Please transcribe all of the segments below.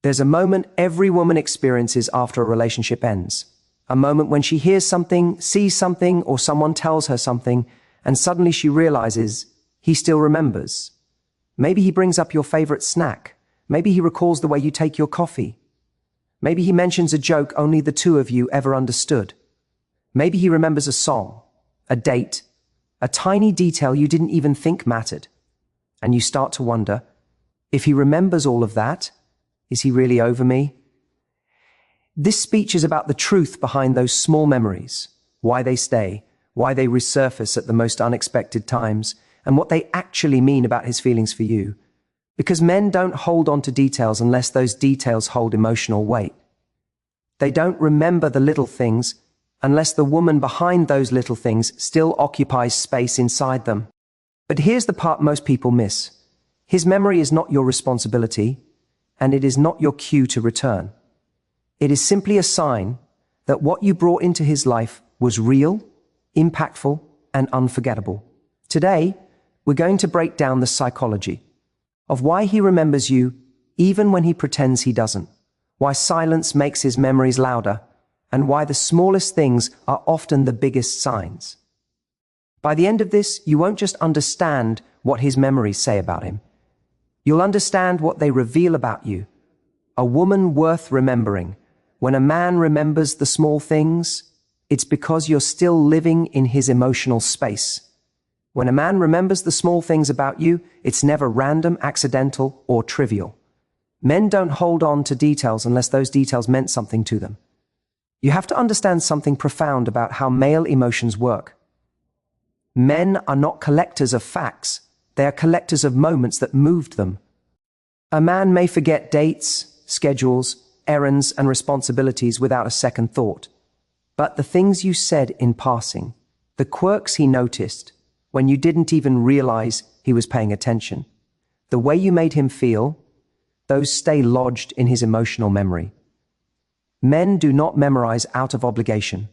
There's a moment every woman experiences after a relationship ends. A moment when she hears something, sees something, or someone tells her something, and suddenly she realizes he still remembers. Maybe he brings up your favorite snack. Maybe he recalls the way you take your coffee. Maybe he mentions a joke only the two of you ever understood. Maybe he remembers a song, a date, a tiny detail you didn't even think mattered. And you start to wonder, if he remembers all of that, is he really over me? This speech is about the truth behind those small memories, why they stay, why they resurface at the most unexpected times, and what they actually mean about his feelings for you. Because men don't hold on to details unless those details hold emotional weight. They don't remember the little things unless the woman behind those little things still occupies space inside them. But here's the part most people miss. His memory is not your responsibility, and it is not your cue to return. It is simply a sign that what you brought into his life was real, impactful, and unforgettable. Today, we're going to break down the psychology of why he remembers you even when he pretends he doesn't, why silence makes his memories louder, and why the smallest things are often the biggest signs. By the end of this, you won't just understand what his memories say about him. You'll understand what they reveal about you. A woman worth remembering. When a man remembers the small things, it's because you're still living in his emotional space. When a man remembers the small things about you, it's never random, accidental, or trivial. Men don't hold on to details unless those details meant something to them. You have to understand something profound about how male emotions work. Men are not collectors of facts. They are collectors of moments that moved them. A man may forget dates, schedules, errands, and responsibilities without a second thought. But the things you said in passing, the quirks he noticed when you didn't even realize he was paying attention, the way you made him feel, those stay lodged in his emotional memory. Men do not memorize out of obligation.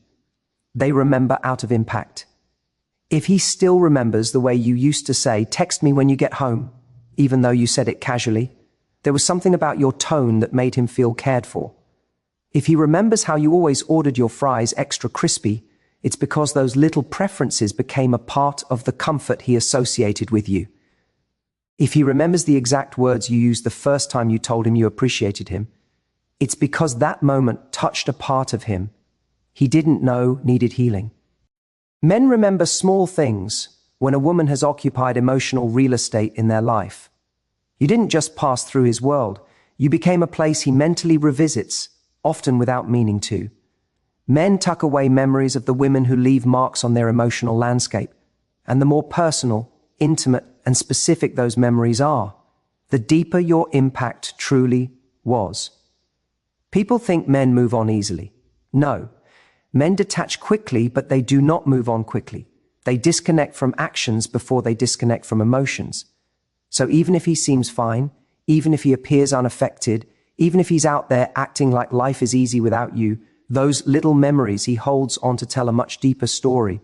They remember out of impact. If he still remembers the way you used to say, "Text me when you get home," even though you said it casually, there was something about your tone that made him feel cared for. If he remembers how you always ordered your fries extra crispy, it's because those little preferences became a part of the comfort he associated with you. If he remembers the exact words you used the first time you told him you appreciated him, it's because that moment touched a part of him he didn't know needed healing. Men remember small things when a woman has occupied emotional real estate in their life. You didn't just pass through his world, you became a place he mentally revisits, often without meaning to. Men tuck away memories of the women who leave marks on their emotional landscape, and the more personal, intimate, and specific those memories are, the deeper your impact truly was. People think men move on easily. No. Men detach quickly, but they do not move on quickly. They disconnect from actions before they disconnect from emotions. So even if he seems fine, even if he appears unaffected, even if he's out there acting like life is easy without you, those little memories he holds on to tell a much deeper story.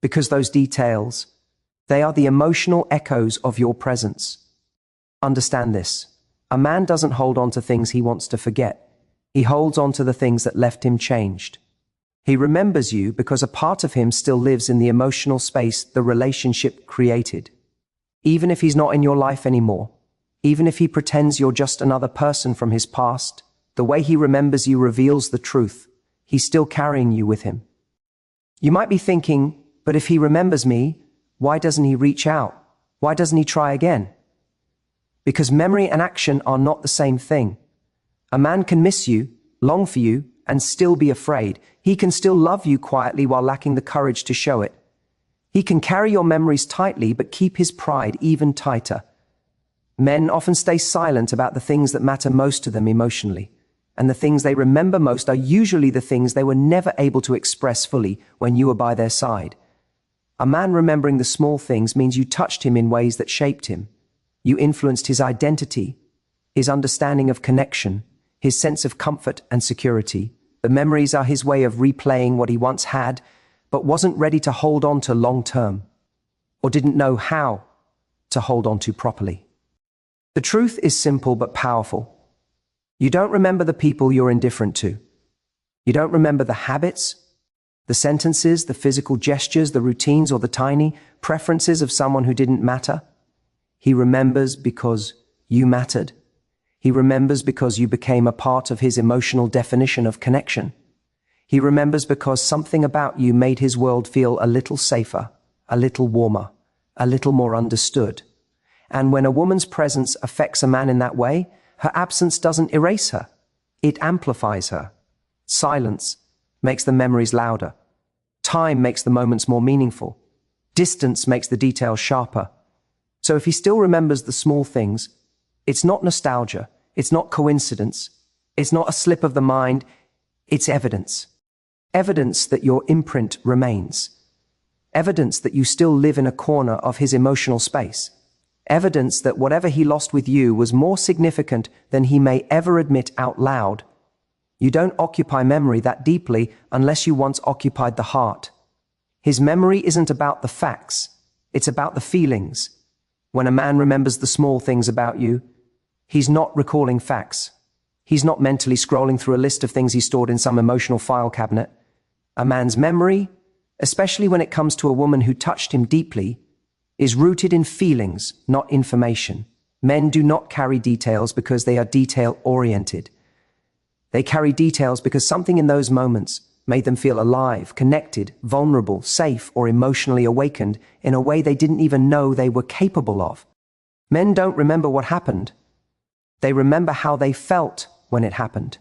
Because those details, they are the emotional echoes of your presence. Understand this. A man doesn't hold on to things he wants to forget. He holds on to the things that left him changed. He remembers you because a part of him still lives in the emotional space the relationship created. Even if he's not in your life anymore, even if he pretends you're just another person from his past, the way he remembers you reveals the truth. He's still carrying you with him. You might be thinking, but if he remembers me, why doesn't he reach out? Why doesn't he try again? Because memory and action are not the same thing. A man can miss you, long for you, and still be afraid. He can still love you quietly while lacking the courage to show it. He can carry your memories tightly but keep his pride even tighter. Men often stay silent about the things that matter most to them emotionally, and the things they remember most are usually the things they were never able to express fully when you were by their side. A man remembering the small things means you touched him in ways that shaped him. You influenced his identity, his understanding of connection, his sense of comfort and security. The memories are his way of replaying what he once had, but wasn't ready to hold on to long term, or didn't know how to hold on to properly. The truth is simple but powerful. You don't remember the people you're indifferent to. You don't remember the habits, the sentences, the physical gestures, the routines, or the tiny preferences of someone who didn't matter. He remembers because you mattered. He remembers because you became a part of his emotional definition of connection. He remembers because something about you made his world feel a little safer, a little warmer, a little more understood. And when a woman's presence affects a man in that way, her absence doesn't erase her. It amplifies her. Silence makes the memories louder. Time makes the moments more meaningful. Distance makes the details sharper. So if he still remembers the small things, it's not nostalgia, it's not coincidence, it's not a slip of the mind, it's evidence. Evidence that your imprint remains. Evidence that you still live in a corner of his emotional space. Evidence that whatever he lost with you was more significant than he may ever admit out loud. You don't occupy memory that deeply unless you once occupied the heart. His memory isn't about the facts, it's about the feelings. When a man remembers the small things about you, he's not recalling facts. He's not mentally scrolling through a list of things he stored in some emotional file cabinet. A man's memory, especially when it comes to a woman who touched him deeply, is rooted in feelings, not information. Men do not carry details because they are detail-oriented. They carry details because something in those moments made them feel alive, connected, vulnerable, safe, or emotionally awakened in a way they didn't even know they were capable of. Men don't remember what happened. They remember how they felt when it happened.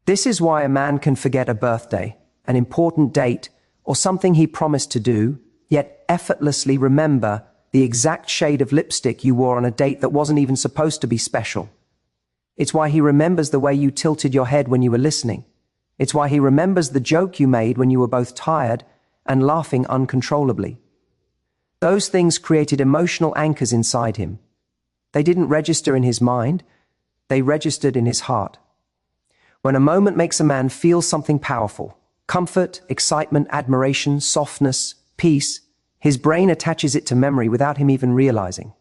This is why a man can forget a birthday, an important date, or something he promised to do, yet effortlessly remember the exact shade of lipstick you wore on a date that wasn't even supposed to be special. It's why he remembers the way you tilted your head when you were listening. It's why he remembers the joke you made when you were both tired and laughing uncontrollably. Those things created emotional anchors inside him. They didn't register in his mind, they registered in his heart. When a moment makes a man feel something powerful, comfort, excitement, admiration, softness, peace, his brain attaches it to memory without him even realizing.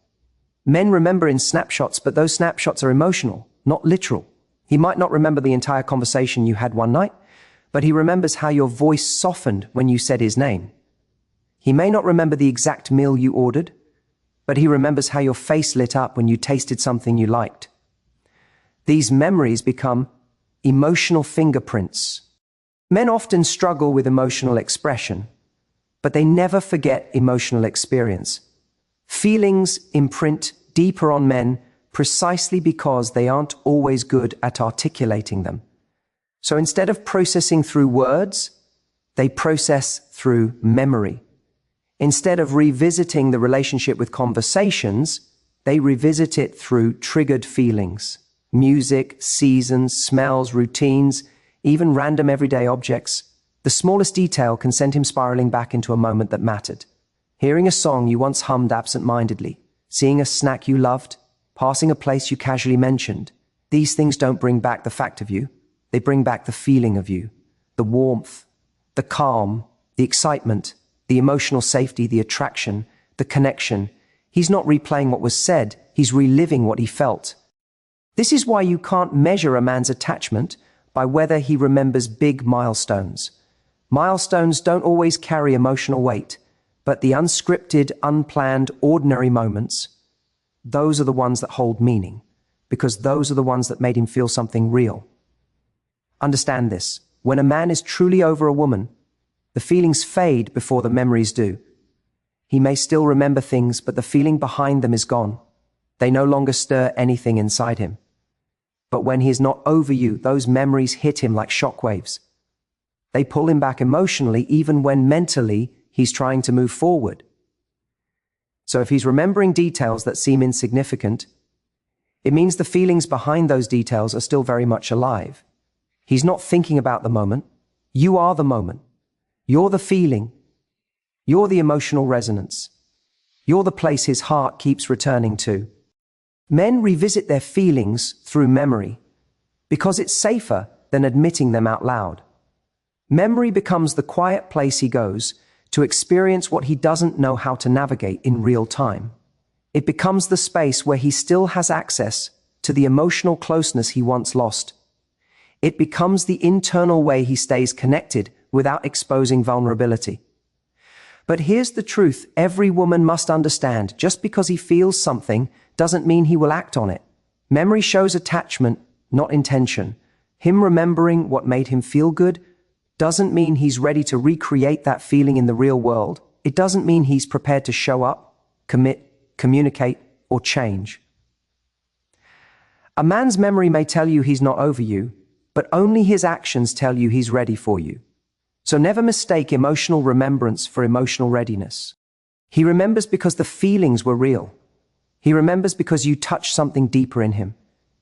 Men remember in snapshots, but those snapshots are emotional, not literal. He might not remember the entire conversation you had one night, but he remembers how your voice softened when you said his name. He may not remember the exact meal you ordered, but he remembers how your face lit up when you tasted something you liked. These memories become emotional fingerprints. Men often struggle with emotional expression, but they never forget emotional experience. Feelings imprint deeper on men precisely because they aren't always good at articulating them. So instead of processing through words, they process through memory. Instead of revisiting the relationship with conversations, they revisit it through triggered feelings. Music, seasons, smells, routines, even random everyday objects. The smallest detail can send him spiraling back into a moment that mattered. Hearing a song you once hummed absent-mindedly, seeing a snack you loved, passing a place you casually mentioned. These things don't bring back the fact of you. They bring back the feeling of you, the warmth, the calm, the excitement, the emotional safety, the attraction, the connection. He's not replaying what was said, he's reliving what he felt. This is why you can't measure a man's attachment by whether he remembers big milestones. Milestones don't always carry emotional weight, but the unscripted, unplanned, ordinary moments, those are the ones that hold meaning, because those are the ones that made him feel something real. Understand this. When a man is truly over a woman, the feelings fade before the memories do. He may still remember things, but the feeling behind them is gone. They no longer stir anything inside him. But when he is not over you, those memories hit him like shockwaves. They pull him back emotionally, even when mentally he's trying to move forward. So if he's remembering details that seem insignificant, it means the feelings behind those details are still very much alive. He's not thinking about the moment. You are the moment. You're the feeling. You're the emotional resonance. You're the place his heart keeps returning to. Men revisit their feelings through memory because it's safer than admitting them out loud. Memory becomes the quiet place he goes to experience what he doesn't know how to navigate in real time. It becomes the space where he still has access to the emotional closeness he once lost. It becomes the internal way he stays connected without exposing vulnerability. But here's the truth every woman must understand. Just because he feels something doesn't mean he will act on it. Memory shows attachment, not intention. Him remembering what made him feel good doesn't mean he's ready to recreate that feeling in the real world. It doesn't mean he's prepared to show up, commit, communicate, or change. A man's memory may tell you he's not over you, but only his actions tell you he's ready for you. So never mistake emotional remembrance for emotional readiness. He remembers because the feelings were real. He remembers because you touched something deeper in him.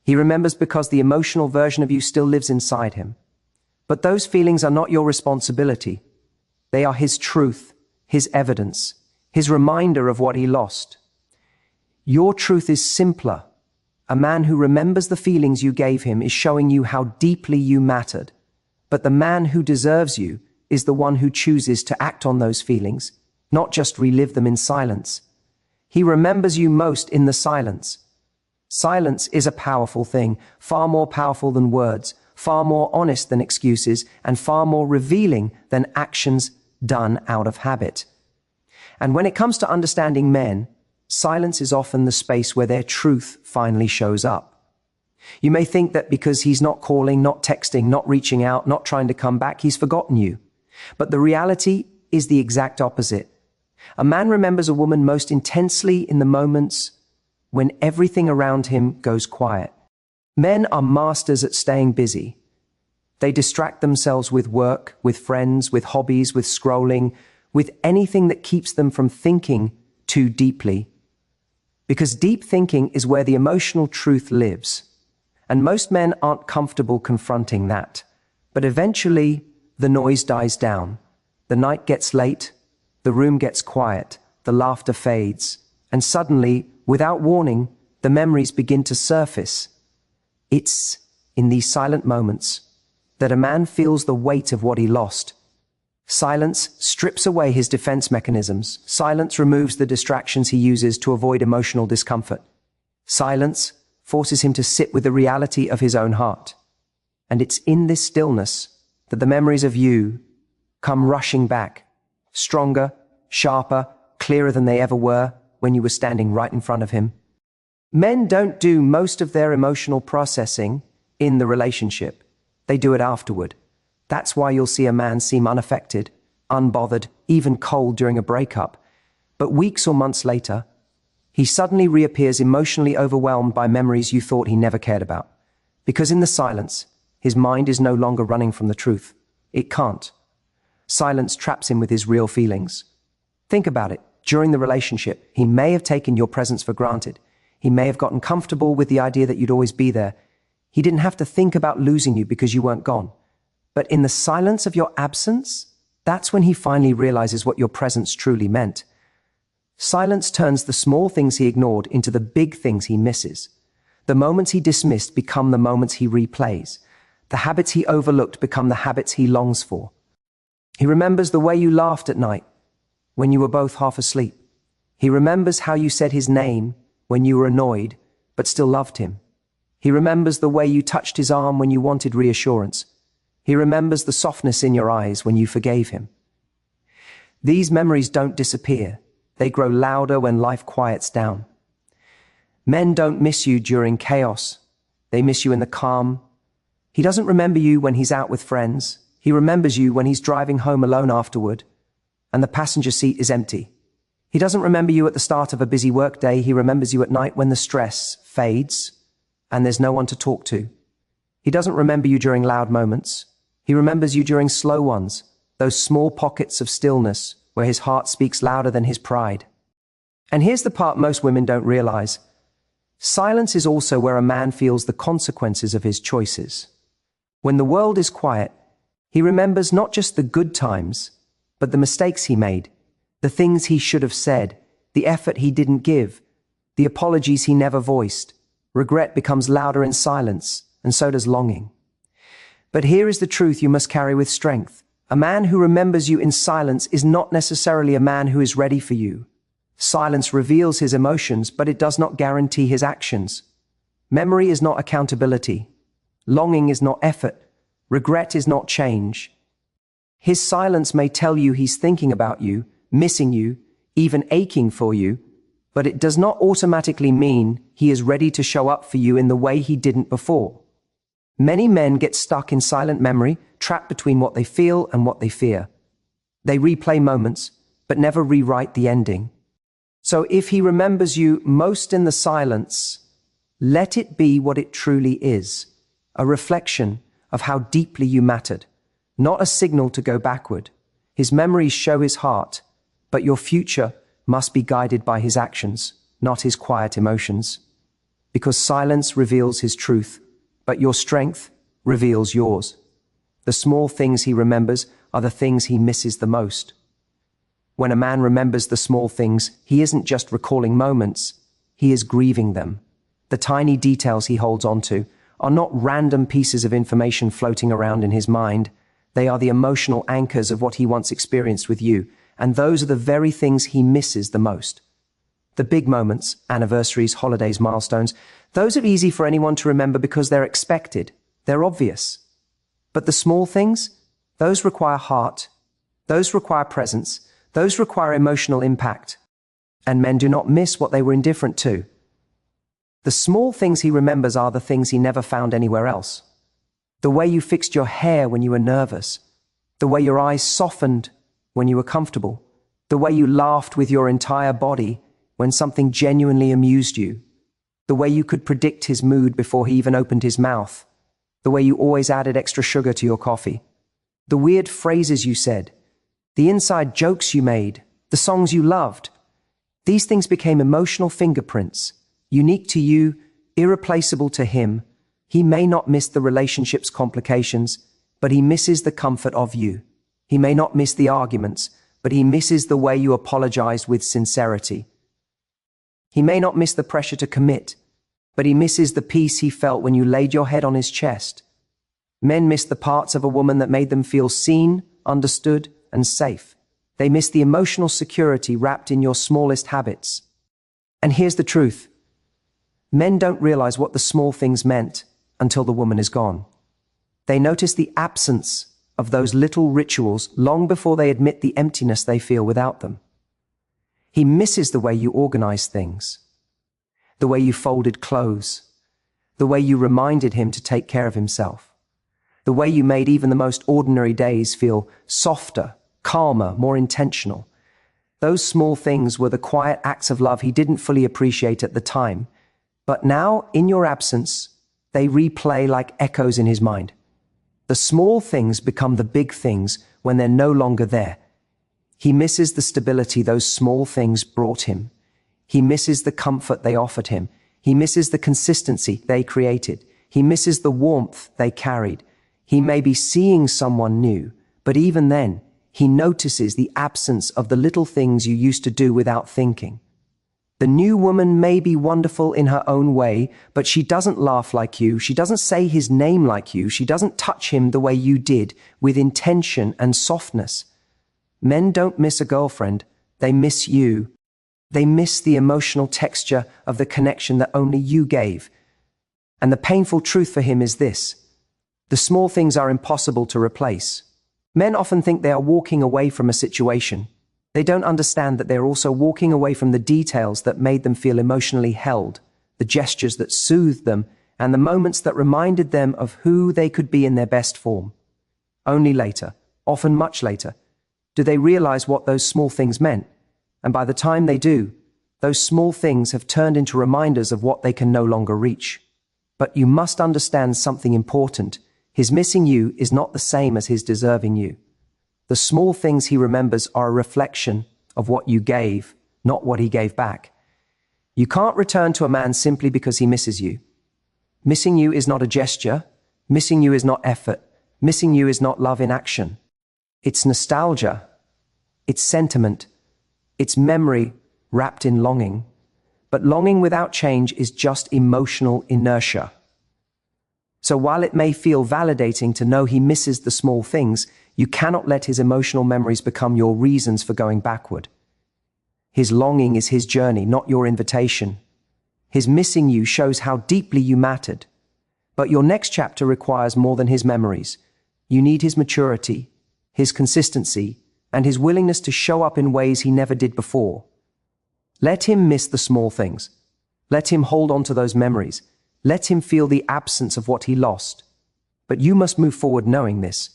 He remembers because the emotional version of you still lives inside him. But those feelings are not your responsibility. They are his truth, his evidence, his reminder of what he lost. Your truth is simpler. A man who remembers the feelings you gave him is showing you how deeply you mattered. But the man who deserves you is the one who chooses to act on those feelings, not just relive them in silence. He remembers you most in the silence. Silence is a powerful thing, far more powerful than words, far more honest than excuses, and far more revealing than actions done out of habit. And when it comes to understanding men, silence is often the space where their truth finally shows up. You may think that because he's not calling, not texting, not reaching out, not trying to come back, he's forgotten you. But the reality is the exact opposite. A man remembers a woman most intensely in the moments when everything around him goes quiet. Men are masters at staying busy. They distract themselves with work, with friends, with hobbies, with scrolling, with anything that keeps them from thinking too deeply. Because deep thinking is where the emotional truth lives. And most men aren't comfortable confronting that. But eventually, the noise dies down. The night gets late, the room gets quiet, the laughter fades, and suddenly, without warning, the memories begin to surface. It's in these silent moments that a man feels the weight of what he lost. Silence strips away his defense mechanisms. Silence removes the distractions he uses to avoid emotional discomfort. Silence forces him to sit with the reality of his own heart. And it's in this stillness that the memories of you come rushing back, stronger, sharper, clearer than they ever were when you were standing right in front of him. Men don't do most of their emotional processing in the relationship. They do it afterward. That's why you'll see a man seem unaffected, unbothered, even cold during a breakup. But weeks or months later, he suddenly reappears emotionally overwhelmed by memories you thought he never cared about. Because in the silence, his mind is no longer running from the truth. It can't. Silence traps him with his real feelings. Think about it. During the relationship, he may have taken your presence for granted. He may have gotten comfortable with the idea that you'd always be there. He didn't have to think about losing you because you weren't gone. But in the silence of your absence, that's when he finally realizes what your presence truly meant. Silence turns the small things he ignored into the big things he misses. The moments he dismissed become the moments he replays. The habits he overlooked become the habits he longs for. He remembers the way you laughed at night when you were both half asleep. He remembers how you said his name when you were annoyed but still loved him. He remembers the way you touched his arm when you wanted reassurance. He remembers the softness in your eyes when you forgave him. These memories don't disappear. They grow louder when life quiets down. Men don't miss you during chaos. They miss you in the calm. He doesn't remember you when he's out with friends. He remembers you when he's driving home alone afterward, and the passenger seat is empty. He doesn't remember you at the start of a busy workday. He remembers you at night when the stress fades and there's no one to talk to. He doesn't remember you during loud moments. He remembers you during slow ones, those small pockets of stillness where his heart speaks louder than his pride. And here's the part most women don't realize. Silence is also where a man feels the consequences of his choices. When the world is quiet, he remembers not just the good times, but the mistakes he made, the things he should have said, the effort he didn't give, the apologies he never voiced. Regret becomes louder in silence, and so does longing. But here is the truth you must carry with strength. A man who remembers you in silence is not necessarily a man who is ready for you. Silence reveals his emotions, but it does not guarantee his actions. Memory is not accountability. Longing is not effort. Regret is not change. His silence may tell you he's thinking about you, missing you, even aching for you, but it does not automatically mean he is ready to show up for you in the way he didn't before. Many men get stuck in silent memory, trapped between what they feel and what they fear. They replay moments, but never rewrite the ending. So if he remembers you most in the silence, let it be what it truly is, a reflection of how deeply you mattered, not a signal to go backward. His memories show his heart, but your future must be guided by his actions, not his quiet emotions. Because silence reveals his truth, but your strength reveals yours. The small things he remembers are the things he misses the most. When a man remembers the small things, he isn't just recalling moments, he is grieving them. The tiny details he holds onto are not random pieces of information floating around in his mind. They are the emotional anchors of what he once experienced with you, and those are the very things he misses the most. The big moments, anniversaries, holidays, milestones, those are easy for anyone to remember because they're expected, they're obvious. But the small things, those require heart, those require presence, those require emotional impact. And men do not miss what they were indifferent to. The small things he remembers are the things he never found anywhere else. The way you fixed your hair when you were nervous, the way your eyes softened when you were comfortable, the way you laughed with your entire body when something genuinely amused you, the way you could predict his mood before he even opened his mouth, the way you always added extra sugar to your coffee, the weird phrases you said, the inside jokes you made, the songs you loved. These things became emotional fingerprints, unique to you, irreplaceable to him. He may not miss the relationship's complications, but he misses the comfort of you. He may not miss the arguments, but he misses the way you apologized with sincerity. He may not miss the pressure to commit, but he misses the peace he felt when you laid your head on his chest. Men miss the parts of a woman that made them feel seen, understood, and safe. They miss the emotional security wrapped in your smallest habits. And here's the truth. Men don't realize what the small things meant until the woman is gone. They notice the absence of those little rituals long before they admit the emptiness they feel without them. He misses the way you organized things, the way you folded clothes, the way you reminded him to take care of himself, the way you made even the most ordinary days feel softer, calmer, more intentional. Those small things were the quiet acts of love he didn't fully appreciate at the time, but now, in your absence, they replay like echoes in his mind. The small things become the big things when they're no longer there. He misses the stability those small things brought him. He misses the comfort they offered him. He misses the consistency they created. He misses the warmth they carried. He may be seeing someone new, but even then, he notices the absence of the little things you used to do without thinking. The new woman may be wonderful in her own way, but she doesn't laugh like you. She doesn't say his name like you. She doesn't touch him the way you did, with intention and softness. Men don't miss a girlfriend. They miss you. They miss the emotional texture of the connection that only you gave. And the painful truth for him is this: the small things are impossible to replace. Men often think they are walking away from a situation. They don't understand that they're also walking away from the details that made them feel emotionally held, the gestures that soothed them, and the moments that reminded them of who they could be in their best form. Only later, often much later, do they realize what those small things meant. And by the time they do, those small things have turned into reminders of what they can no longer reach. But you must understand something important. His missing you is not the same as his deserving you. The small things he remembers are a reflection of what you gave, not what he gave back. You can't return to a man simply because he misses you. Missing you is not a gesture. Missing you is not effort. Missing you is not love in action. It's nostalgia. It's sentiment. It's memory wrapped in longing. But longing without change is just emotional inertia. So while it may feel validating to know he misses the small things, you cannot let his emotional memories become your reasons for going backward. His longing is his journey, not your invitation. His missing you shows how deeply you mattered. But your next chapter requires more than his memories. You need his maturity, his consistency, and his willingness to show up in ways he never did before. Let him miss the small things. Let him hold on to those memories. Let him feel the absence of what he lost. But you must move forward knowing this.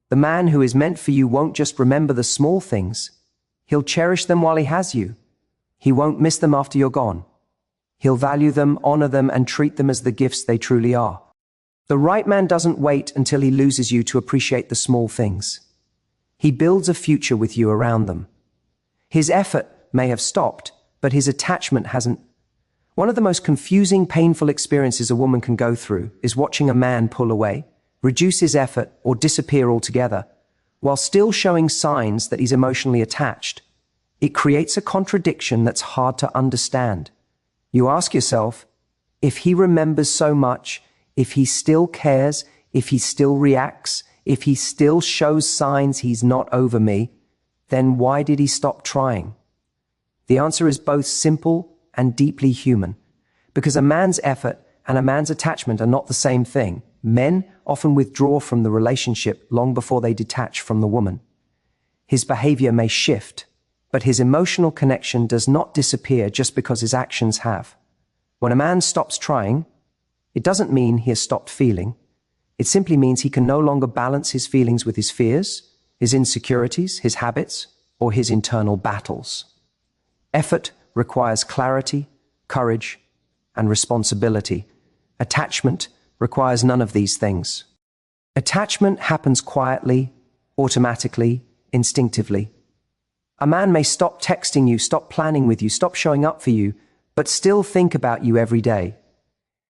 The man who is meant for you won't just remember the small things. He'll cherish them while he has you. He won't miss them after you're gone. He'll value them, honor them, and treat them as the gifts they truly are. The right man doesn't wait until he loses you to appreciate the small things. He builds a future with you around them. His effort may have stopped, but his attachment hasn't. One of the most confusing, painful experiences a woman can go through is watching a man pull away, reduce his effort, or disappear altogether, while still showing signs that he's emotionally attached. It creates a contradiction that's hard to understand. You ask yourself, if he remembers so much, if he still cares, if he still reacts, if he still shows signs he's not over me, then why did he stop trying? The answer is both simple and deeply human, because a man's effort and a man's attachment are not the same thing. Men often withdraw from the relationship long before they detach from the woman. His behavior may shift, but his emotional connection does not disappear just because his actions have. When a man stops trying, it doesn't mean he has stopped feeling. It simply means he can no longer balance his feelings with his fears, his insecurities, his habits, or his internal battles. Effort requires clarity, courage, and responsibility. Attachment requires none of these things. Attachment happens quietly, automatically, instinctively. A man may stop texting you, stop planning with you, stop showing up for you, but still think about you every day.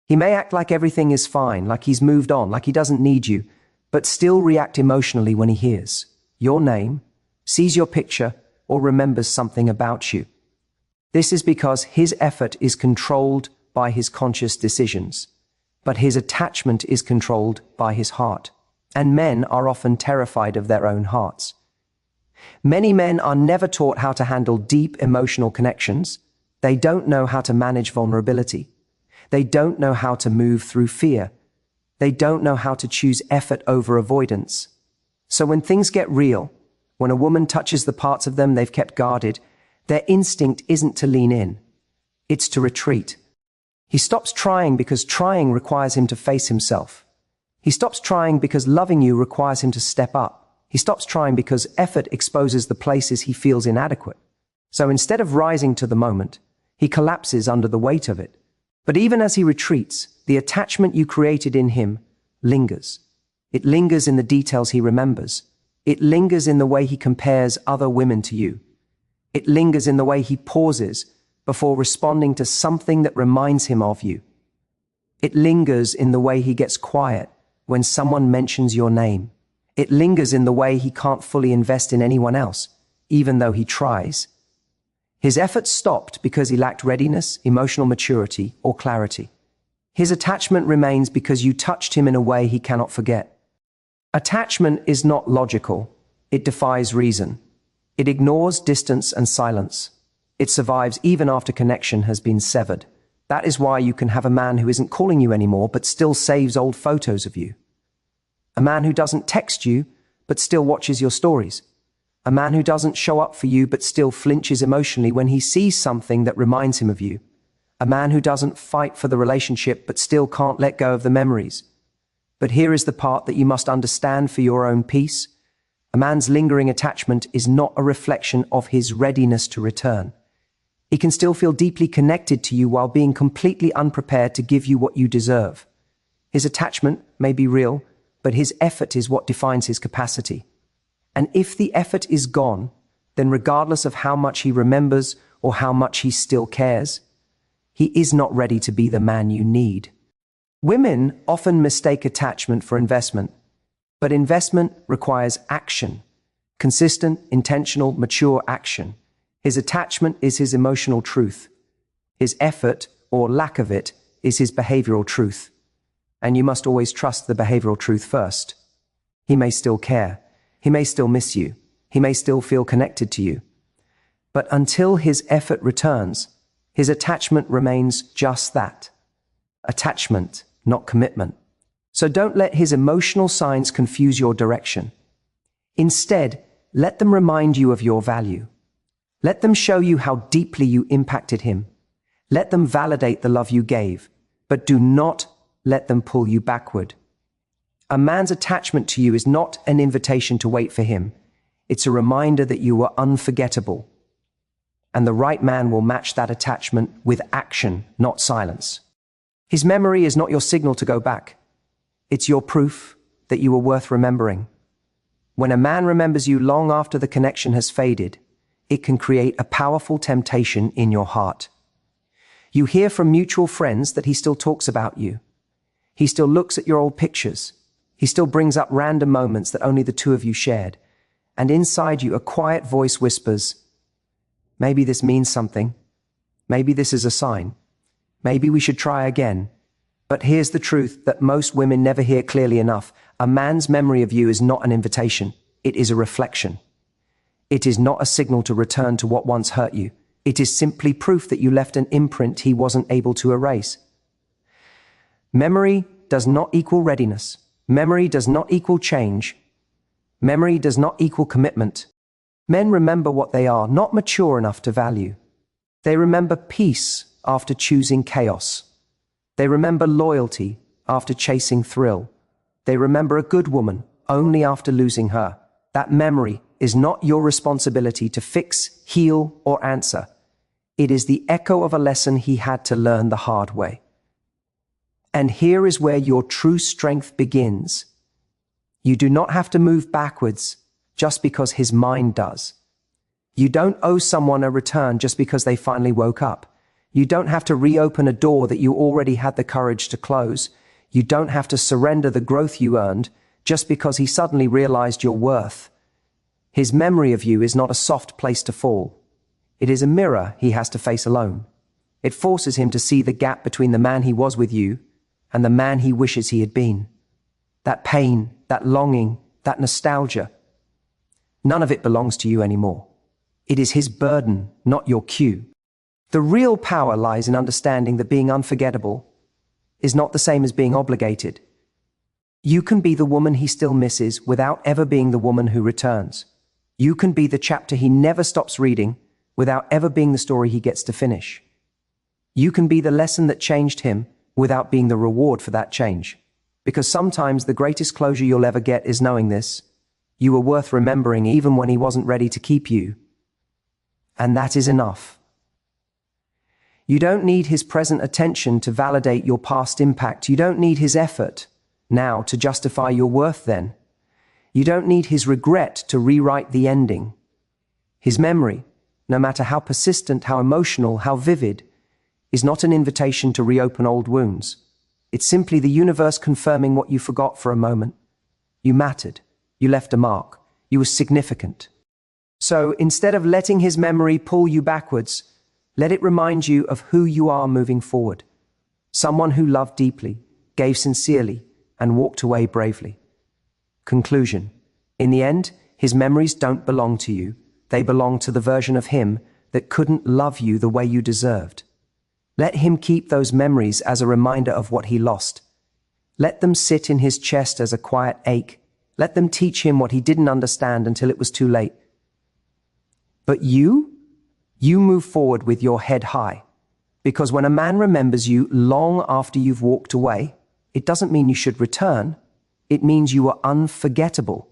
He may act like everything is fine, like he's moved on, like he doesn't need you, but still react emotionally when he hears your name, sees your picture, or remembers something about you. This is because his effort is controlled by his conscious decisions, but his attachment is controlled by his heart. And men are often terrified of their own hearts. Many men are never taught how to handle deep emotional connections. They don't know how to manage vulnerability. They don't know how to move through fear. They don't know how to choose effort over avoidance. So when things get real, when a woman touches the parts of them they've kept guarded, their instinct isn't to lean in. It's to retreat. He stops trying because trying requires him to face himself. He stops trying because loving you requires him to step up. He stops trying because effort exposes the places he feels inadequate. So instead of rising to the moment, he collapses under the weight of it. But even as he retreats, the attachment you created in him lingers. It lingers in the details he remembers. It lingers in the way he compares other women to you. It lingers in the way he pauses before responding to something that reminds him of you. It lingers in the way he gets quiet when someone mentions your name. It lingers in the way he can't fully invest in anyone else, even though he tries. His efforts stopped because he lacked readiness, emotional maturity, or clarity. His attachment remains because you touched him in a way he cannot forget. Attachment is not logical. It defies reason. It ignores distance and silence. It survives even after connection has been severed. That is why you can have a man who isn't calling you anymore but still saves old photos of you. A man who doesn't text you but still watches your stories. A man who doesn't show up for you but still flinches emotionally when he sees something that reminds him of you. A man who doesn't fight for the relationship but still can't let go of the memories. But here is the part that you must understand for your own peace. A man's lingering attachment is not a reflection of his readiness to return. He can still feel deeply connected to you while being completely unprepared to give you what you deserve. His attachment may be real, but his effort is what defines his capacity. And if the effort is gone, then regardless of how much he remembers or how much he still cares, he is not ready to be the man you need. Women often mistake attachment for investment, but investment requires action, consistent, intentional, mature action. His attachment is his emotional truth. His effort, or lack of it, is his behavioral truth. And you must always trust the behavioral truth first. He may still care. He may still miss you. He may still feel connected to you. But until his effort returns, His attachment remains just that. Attachment, not commitment. So don't let his emotional signs confuse your direction. Instead, let them remind you of your value. Let them show you how deeply you impacted him. Let them validate the love you gave, but do not let them pull you backward. A man's attachment to you is not an invitation to wait for him. It's a reminder that you were unforgettable. And the right man will match that attachment with action, not silence. His memory is not your signal to go back. It's your proof that you were worth remembering. When a man remembers you long after the connection has faded, it can create a powerful temptation in your heart. You hear from mutual friends that he still talks about you. He still looks at your old pictures. He still brings up random moments that only the two of you shared. And inside you, a quiet voice whispers, maybe this means something. Maybe this is a sign. Maybe we should try again. But here's the truth that most women never hear clearly enough. A man's memory of you is not an invitation. It is a reflection. It is not a signal to return to what once hurt you. It is simply proof that you left an imprint he wasn't able to erase. Memory does not equal readiness. Memory does not equal change. Memory does not equal commitment. Men remember what they are not mature enough to value. They remember peace after choosing chaos. They remember loyalty after chasing thrill. They remember a good woman only after losing her. That memory is not your responsibility to fix, heal, or answer. It is the echo of a lesson he had to learn the hard way. And here is where your true strength begins. You do not have to move backwards just because his mind does. You don't owe someone a return just because they finally woke up. You don't have to reopen a door that you already had the courage to close. You don't have to surrender the growth you earned just because he suddenly realized your worth. His memory of you is not a soft place to fall. It is a mirror he has to face alone. It forces him to see the gap between the man he was with you and the man he wishes he had been. That pain, that longing, that nostalgia, none of it belongs to you anymore. It is his burden, not your cue. The real power lies in understanding that being unforgettable is not the same as being obligated. You can be the woman he still misses without ever being the woman who returns. You can be the chapter he never stops reading without ever being the story he gets to finish. You can be the lesson that changed him without being the reward for that change. Because sometimes the greatest closure you'll ever get is knowing this. You were worth remembering even when he wasn't ready to keep you. And that is enough. You don't need his present attention to validate your past impact. You don't need his effort now to justify your worth then. You don't need his regret to rewrite the ending. His memory, no matter how persistent, how emotional, how vivid, is not an invitation to reopen old wounds. It's simply the universe confirming what you forgot for a moment. You mattered. You left a mark. You were significant. So instead of letting his memory pull you backwards, let it remind you of who you are moving forward. Someone who loved deeply, gave sincerely, and walked away bravely. Conclusion. In the end, his memories don't belong to you. They belong to the version of him that couldn't love you the way you deserved. Let him keep those memories as a reminder of what he lost. Let them sit in his chest as a quiet ache. Let them teach him what he didn't understand until it was too late. But you move forward with your head high. Because when a man remembers you long after you've walked away, it doesn't mean you should return. It means you were unforgettable.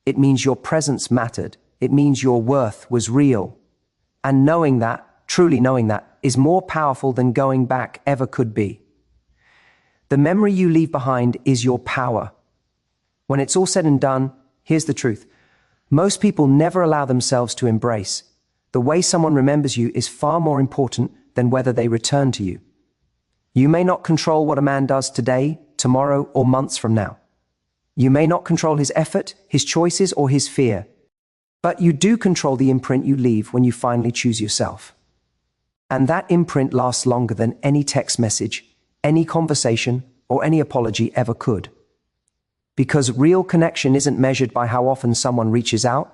It means your presence mattered. It means your worth was real. And knowing that, truly knowing that, is more powerful than going back ever could be. The memory you leave behind is your power. When it's all said and done, here's the truth. Most people never allow themselves to embrace. The way someone remembers you is far more important than whether they return to you. You may not control what a man does today, tomorrow, or months from now. You may not control his effort, his choices, or his fear. But you do control the imprint you leave when you finally choose yourself. And that imprint lasts longer than any text message, any conversation, or any apology ever could. Because real connection isn't measured by how often someone reaches out.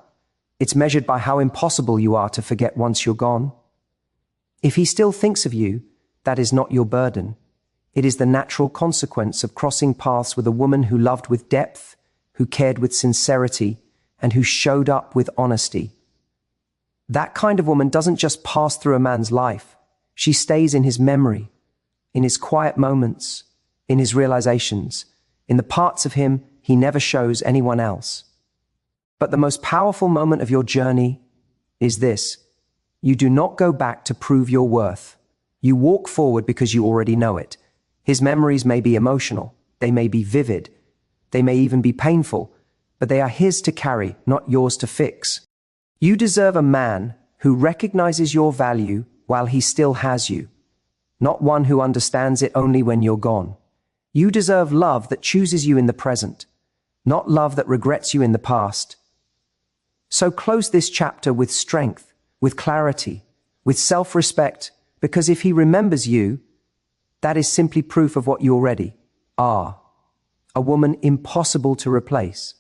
It's measured by how impossible you are to forget once you're gone. If he still thinks of you, that is not your burden. It is the natural consequence of crossing paths with a woman who loved with depth, who cared with sincerity, and who showed up with honesty. That kind of woman doesn't just pass through a man's life. She stays in his memory, in his quiet moments, in his realizations, in the parts of him he never shows anyone else. But the most powerful moment of your journey is this: you do not go back to prove your worth. You walk forward because you already know it. His memories may be emotional, they may be vivid, they may even be painful, but they are his to carry, not yours to fix. You deserve a man who recognizes your value while he still has you, not one who understands it only when you're gone. You deserve love that chooses you in the present, not love that regrets you in the past. So close this chapter with strength, with clarity, with self-respect, because if he remembers you, that is simply proof of what you already are. A woman impossible to replace.